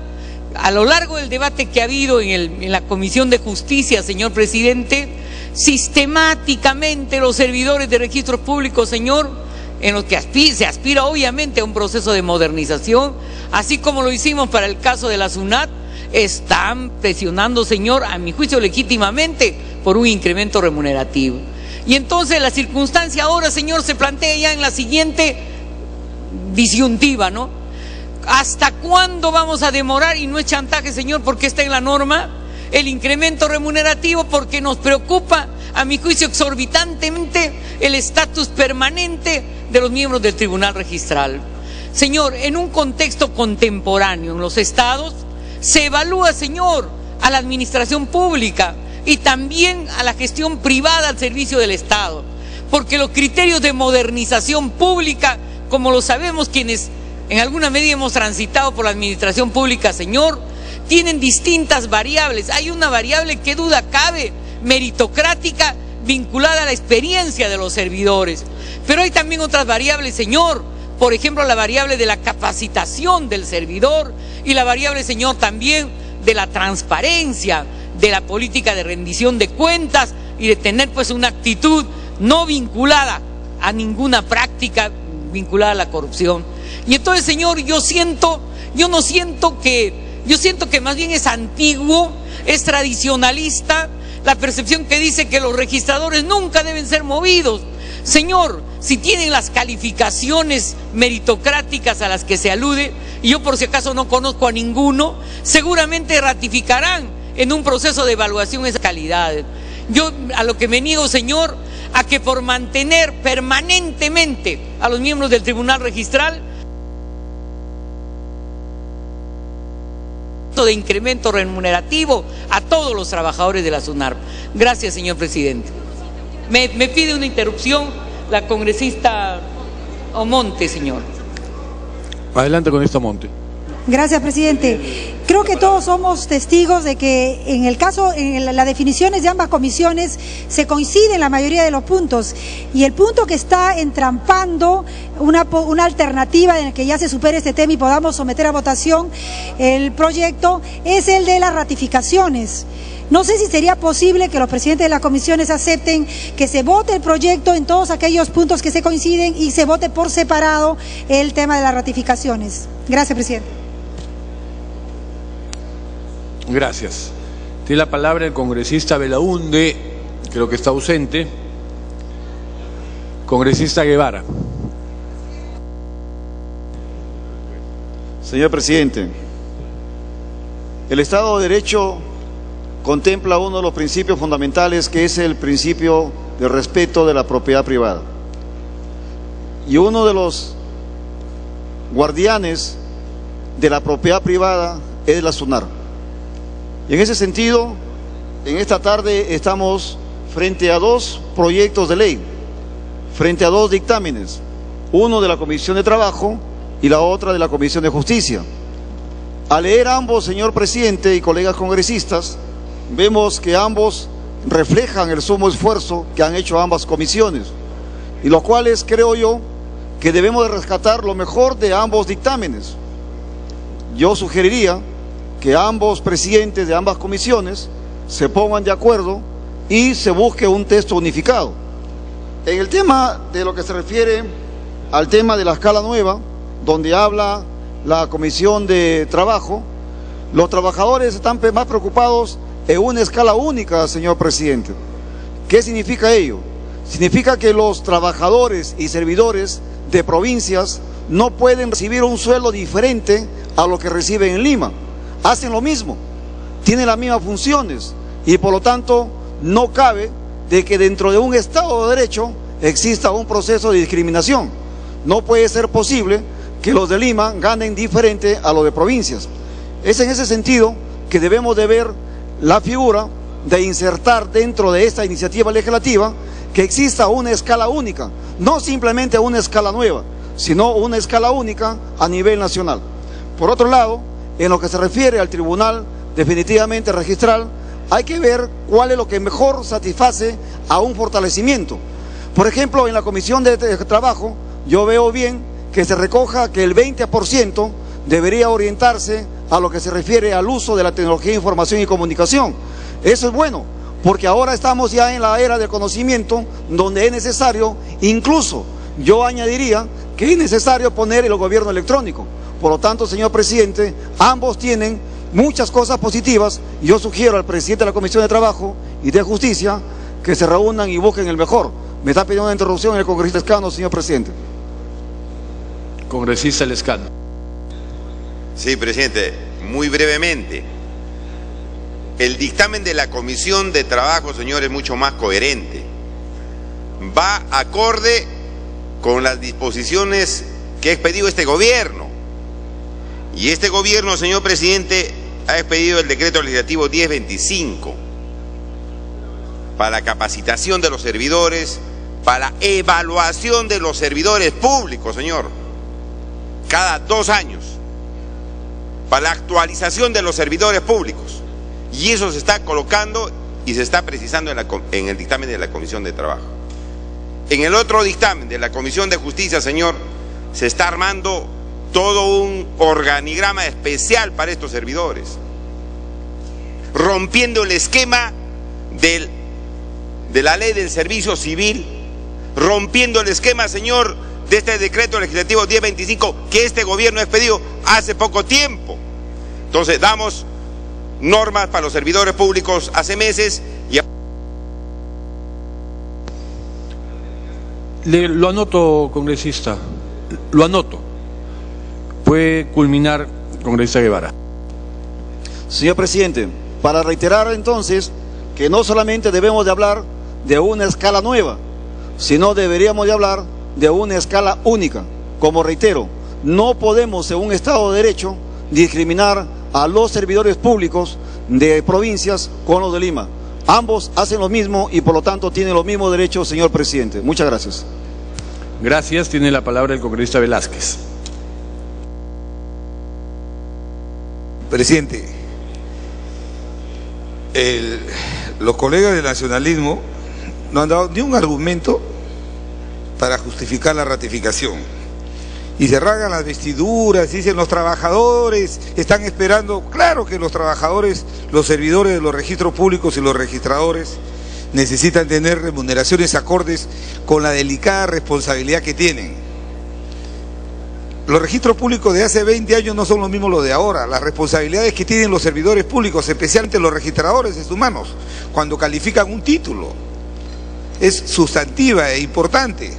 a lo largo del debate que ha habido en la Comisión de Justicia, señor presidente, sistemáticamente los servidores de registros públicos, señor, en los que se aspira obviamente a un proceso de modernización, así como lo hicimos para el caso de la SUNAT, están presionando, señor, a mi juicio legítimamente, por un incremento remunerativo. Y entonces la circunstancia ahora, señor, se plantea ya en la siguiente disyuntiva, ¿no? ¿Hasta cuándo vamos a demorar? Y no es chantaje, señor, porque está en la norma, el incremento remunerativo, porque nos preocupa, a mi juicio, exorbitantemente el estatus permanente de los miembros del Tribunal Registral. Señor, en un contexto contemporáneo en los estados, se evalúa, señor, a la administración pública y también a la gestión privada al servicio del Estado, porque los criterios de modernización pública, como lo sabemos quienes en alguna medida hemos transitado por la administración pública, señor, tienen distintas variables. Hay una variable que duda cabe, meritocrática, vinculada a la experiencia de los servidores, pero hay también otras variables, señor, por ejemplo la variable de la capacitación del servidor y la variable, señor, también de la transparencia, de la política de rendición de cuentas y de tener pues una actitud no vinculada a ninguna práctica vinculada a la corrupción. Y entonces, señor, yo siento que más bien es antiguo, es tradicionalista la percepción que dice que los registradores nunca deben ser movidos. Señor, si tienen las calificaciones meritocráticas a las que se alude, y yo por si acaso no conozco a ninguno, seguramente ratificarán en un proceso de evaluación esas calidades. Yo a lo que me niego, señor, a que por mantener permanentemente a los miembros del Tribunal Registral de incremento remunerativo a todos los trabajadores de la SUNARP. Gracias, señor presidente. Me pide una interrupción la congresista Omonte, señor. Adelante con esta Monte. Gracias, presidente. Creo que todos somos testigos de que en el caso, en las definiciones de ambas comisiones se coinciden la mayoría de los puntos, y el punto que está entrampando una alternativa en el que ya se supere este tema y podamos someter a votación el proyecto es el de las ratificaciones. No sé si sería posible que los presidentes de las comisiones acepten que se vote el proyecto en todos aquellos puntos que se coinciden y se vote por separado el tema de las ratificaciones. Gracias, presidente. Gracias. Tiene la palabra el congresista Belaunde, creo que está ausente. Congresista Guevara. Señor presidente, el Estado de Derecho contempla uno de los principios fundamentales, que es el principio de respeto de la propiedad privada. Y uno de los guardianes de la propiedad privada es la SUNARP. Y en ese sentido, en esta tarde estamos frente a dos proyectos de ley, frente a dos dictámenes, uno de la Comisión de Trabajo y la otra de la Comisión de Justicia. Al leer ambos, señor presidente y colegas congresistas, vemos que ambos reflejan el sumo esfuerzo que han hecho ambas comisiones, y los cuales creo yo que debemos de rescatar lo mejor de ambos dictámenes. Yo sugeriría que ambos presidentes de ambas comisiones se pongan de acuerdo y se busque un texto unificado. En el tema de lo que se refiere al tema de la escala nueva, donde habla la Comisión de Trabajo, los trabajadores están más preocupados en una escala única, señor presidente. ¿Qué significa ello? Significa que los trabajadores y servidores de provincias no pueden recibir un sueldo diferente a lo que reciben en Lima. Hacen lo mismo, tienen las mismas funciones, y por lo tanto no cabe de que dentro de un Estado de Derecho exista un proceso de discriminación. No puede ser posible que los de Lima ganen diferente a los de provincias. Es en ese sentido que debemos de ver la figura de insertar dentro de esta iniciativa legislativa que exista una escala única, no simplemente una escala nueva, sino una escala única a nivel nacional. Por otro lado, en lo que se refiere al Tribunal definitivamente registral, hay que ver cuál es lo que mejor satisface a un fortalecimiento. Por ejemplo, en la Comisión de Trabajo, yo veo bien que se recoja que el 20% debería orientarse a lo que se refiere al uso de la tecnología de información y comunicación. Eso es bueno, porque ahora estamos ya en la era del conocimiento, donde es necesario, incluso yo añadiría que es necesario poner el gobierno electrónico. Por lo tanto, señor presidente, ambos tienen muchas cosas positivas. Yo sugiero al presidente de la Comisión de Trabajo y de Justicia que se reúnan y busquen el mejor. Me está pidiendo una interrupción el congresista Lescano, señor presidente. Congresista Lescano. Sí, presidente, muy brevemente. El dictamen de la Comisión de Trabajo, señor, es mucho más coherente. Va acorde con las disposiciones que ha expedido este gobierno. Y este gobierno, señor presidente, ha expedido el decreto legislativo 1025 para la capacitación de los servidores, para la evaluación de los servidores públicos, señor, cada 2 años, para la actualización de los servidores públicos. Y eso se está colocando y se está precisando en el dictamen de la Comisión de Trabajo. En el otro dictamen de la Comisión de Justicia, señor, se está armando todo un organigrama especial para estos servidores, rompiendo el esquema de la ley del servicio civil, rompiendo el esquema, señor, de este decreto legislativo 1025 que este gobierno ha expedido hace poco tiempo. Entonces damos normas para los servidores públicos hace meses y... Lo anoto, congresista, lo anoto. Puede culminar, congresista Guevara. Señor presidente, para reiterar entonces que no solamente debemos de hablar de una escala nueva, sino deberíamos de hablar de una escala única. Como reitero, no podemos en un Estado de Derecho discriminar a los servidores públicos de provincias con los de Lima. Ambos hacen lo mismo y por lo tanto tienen los mismos derechos, señor presidente. Muchas gracias. Gracias. Tiene la palabra el congresista Velázquez. Presidente, los colegas del nacionalismo no han dado ni un argumento para justificar la ratificación. Y se rasgan las vestiduras, dicen los trabajadores están esperando. Claro que los trabajadores, los servidores de los registros públicos y los registradores necesitan tener remuneraciones acordes con la delicada responsabilidad que tienen. Los registros públicos de hace 20 años no son los mismos los de ahora. Las responsabilidades que tienen los servidores públicos, especialmente los registradores, es humanos, cuando califican un título, es sustantiva e importante.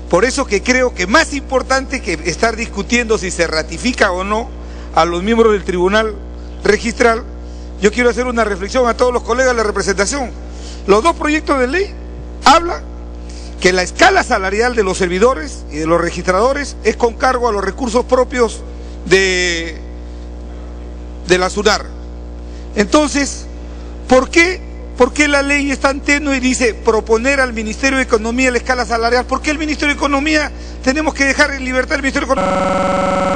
Por eso que creo que más importante que estar discutiendo si se ratifica o no a los miembros del Tribunal Registral, yo quiero hacer una reflexión a todos los colegas de la representación. Los dos proyectos de ley hablan que la escala salarial de los servidores y de los registradores es con cargo a los recursos propios de la SUNAR. Entonces, ¿por qué la ley es tan tenue y dice proponer al Ministerio de Economía la escala salarial? ¿Por qué el Ministerio de Economía tenemos que dejar en libertad al Ministerio de Economía?